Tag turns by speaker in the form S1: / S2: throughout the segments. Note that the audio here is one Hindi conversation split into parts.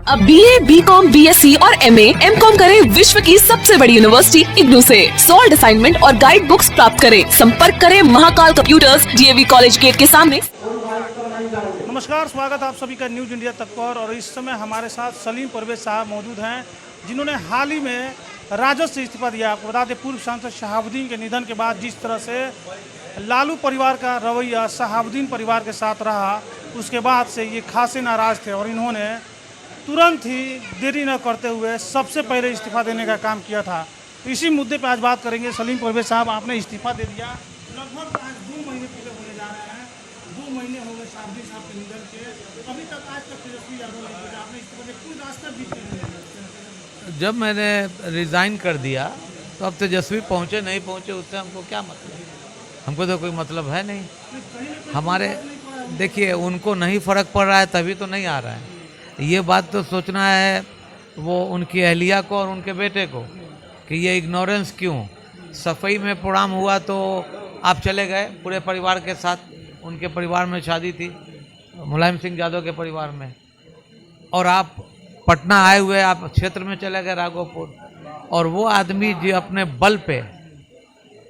S1: अब BA, BCom, BSc और MA, MCom करें विश्व की सबसे बड़ी यूनिवर्सिटी इग्नू से। सॉल्ड असाइनमेंट और गाइड बुक्स प्राप्त करें। संपर्क करें Mahakal computers, DAV college gate के सामने।
S2: नमस्कार, स्वागत आप सभी का न्यूज इंडिया तक पर। और इस समय हमारे साथ सलीम परवेज साहब मौजूद हैं, जिन्होंने हाल ही में राजद से इस्तीफा दिया। आपको बता दें, पूर्व सांसद शहाबुद्दीन के निधन के बाद जिस तरह से लालू परिवार का रवैया शहाबुद्दीन परिवार के साथ रहा, उसके बाद से ये खासे नाराज थे और इन्होंने तुरंत ही देरी न करते हुए सबसे पहले इस्तीफा देने का काम किया था। इसी मुद्दे पर आज बात करेंगे। सलीम परवेज साहब, आपने इस्तीफा दे दिया, लगभग आज 2 महीने पूरे होने जा रहे हैं। 2 महीने हो गए शहाबुद्दीन साहब के निधन के, अभी तक आज तक तेजस्वी यादव ने दिया। आपने इस्तीफा दिया, कोई रास्ता बीत नहीं।
S3: जब मैंने रिज़ाइन कर दिया तो अब तेजस्वी पहुँचे नहीं पहुँचे उससे हमको क्या मतलब, हमको तो कोई मतलब है नहीं। हमारे देखिए, उनको नहीं फ़र्क पड़ रहा है तभी तो नहीं आ रहा है। ये बात तो सोचना है वो उनकी अहलिया को और उनके बेटे को कि ये इग्नोरेंस क्यों। सफाई में प्रोग्राम हुआ तो आप चले गए पूरे परिवार के साथ। उनके परिवार में शादी थी, मुलायम सिंह यादव के परिवार में, और आप पटना आए हुए आप क्षेत्र में चले गए राघोपुर। और वो आदमी जो अपने बल पे,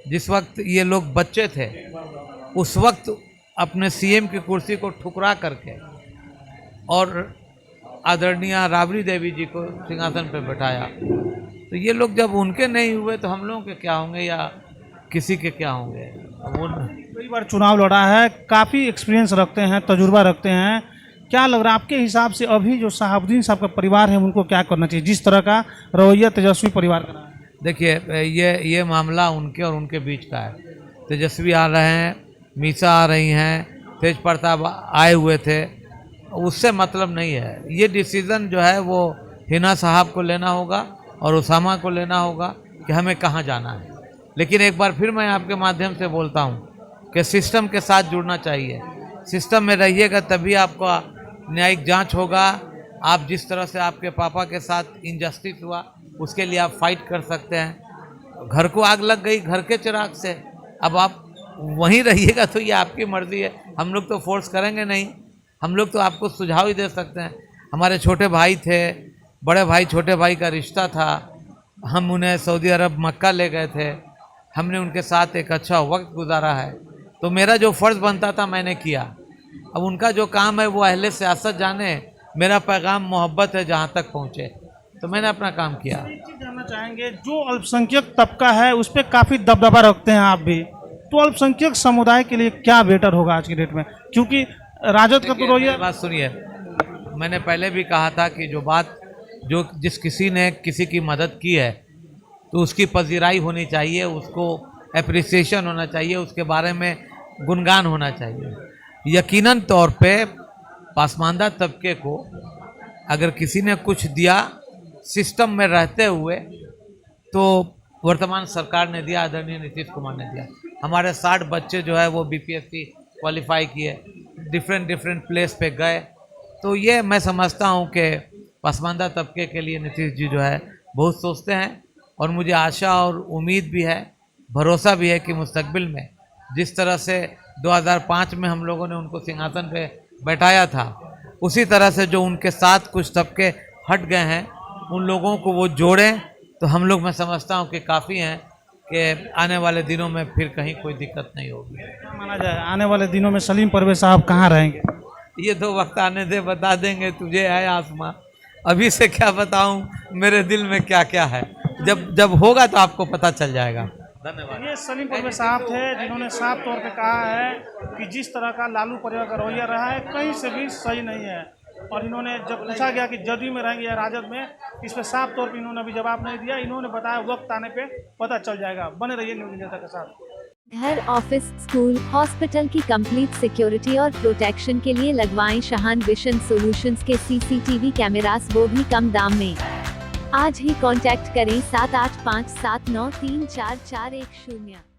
S3: जिस वक्त ये लोग बच्चे थे उस वक्त अपने CM की कुर्सी को ठुकरा करके और आदरणीय राबड़ी देवी जी को सिंहासन पर बैठाया, तो ये लोग जब उनके नहीं हुए तो हम लोगों के क्या होंगे या किसी के क्या होंगे। वो
S2: कई बार चुनाव लड़ा है, काफ़ी एक्सपीरियंस रखते हैं, तजुर्बा रखते हैं। क्या लग रहा है आपके हिसाब से अभी जो शहाबुद्दीन साहब का परिवार है उनको क्या करना चाहिए, जिस तरह का रवैया तेजस्वी परिवार का रहा है?
S3: देखिए, ये मामला उनके और उनके बीच का है। तेजस्वी आ रहे हैं, मीसा आ रही हैं, तेज प्रताप आए हुए थे, उससे मतलब नहीं है। ये डिसीज़न जो है वो हिना साहब को लेना होगा और उसामा को लेना होगा कि हमें कहाँ जाना है। लेकिन एक बार फिर मैं आपके माध्यम से बोलता हूँ कि सिस्टम के साथ जुड़ना चाहिए। सिस्टम में रहिएगा तभी आपका न्यायिक जांच होगा। आप जिस तरह से आपके पापा के साथ इनजस्टिस हुआ उसके लिए आप फाइट कर सकते हैं। घर को आग लग गई घर के चिराग से, अब आप वहीं रहिएगा तो ये आपकी मर्ज़ी है। हम लोग तो फोर्स करेंगे नहीं, हम लोग तो आपको सुझाव ही दे सकते हैं। हमारे छोटे भाई थे, बड़े भाई छोटे भाई का रिश्ता था, हम उन्हें सऊदी अरब मक्का ले गए थे, हमने उनके साथ एक अच्छा वक्त गुजारा है, तो मेरा जो फ़र्ज़ बनता था मैंने किया। अब उनका जो काम है वो अहले सियासत जाने, मेरा पैगाम मोहब्बत है जहाँ तक पहुँचे, तो मैंने अपना काम किया।
S2: एक चीज़ जानना चाहेंगे, जो अल्पसंख्यक तबका है उस पर काफ़ी दबदबा रखते हैं आप भी, तो अल्पसंख्यक समुदाय के लिए क्या बेटर होगा आज की डेट में, क्योंकि राजद का तो रवैया।
S3: बात सुनिए, मैंने पहले भी कहा था कि जिस किसी ने किसी की मदद की है तो उसकी पजीराई होनी चाहिए, उसको एप्रिसिएशन होना चाहिए, उसके बारे में गुणगान होना चाहिए। यकीनन तौर पे पासमानदा तबके को अगर किसी ने कुछ दिया सिस्टम में रहते हुए तो वर्तमान सरकार ने दिया, आदरणीय नीतीश कुमार ने दिया। हमारे 60 बच्चे जो है वो BPSC क्वालिफाई किए, डिफरेंट प्लेस पे गए, तो ये मैं समझता हूँ कि पसमानदा तबके के लिए नीतीश जी जो है बहुत सोचते हैं। और मुझे आशा और उम्मीद भी है, भरोसा भी है कि मुस्तकबिल में जिस तरह से 2005 में हम लोगों ने उनको सिंहासन पे बैठाया था, उसी तरह से जो उनके साथ कुछ तबके हट गए हैं उन लोगों को वो जोड़ें, तो हम लोग मैं समझता हूँ कि काफ़ी हैं कि आने वाले दिनों में फिर कहीं कोई दिक्कत नहीं होगी।
S2: क्या माना जाए आने वाले दिनों में सलीम परवेज साहब कहाँ रहेंगे?
S3: ये तो वक्त आने दे, बता देंगे। तुझे है आसमां, अभी से क्या बताऊं मेरे दिल में क्या क्या है, जब होगा तो आपको पता चल जाएगा। धन्यवाद।
S2: ये सलीम परवेज साहब थे, जिन्होंने साफ तौर पे कहा है कि जिस तरह का लालू परिवार का रवैया रहा है कहीं से भी सही नहीं है। और इन्होंने जब पूछा गया कि जदयू में रहेंगे या राजद में, इस पर साफ तौर पे इन्होंने अभी जवाब नहीं दिया। इन्होंने बताया वक्त आने पे पता चल जाएगा। बने रहिए न्यूज इंडिया के साथ।
S4: घर, ऑफिस, स्कूल, हॉस्पिटल की कंप्लीट सिक्योरिटी और प्रोटेक्शन के लिए लगवाएं शाहान विशन सॉल्यूशंस के CCTV कैमरास, वो भी कम दाम में। आज ही कांटेक्ट करें 7857933440।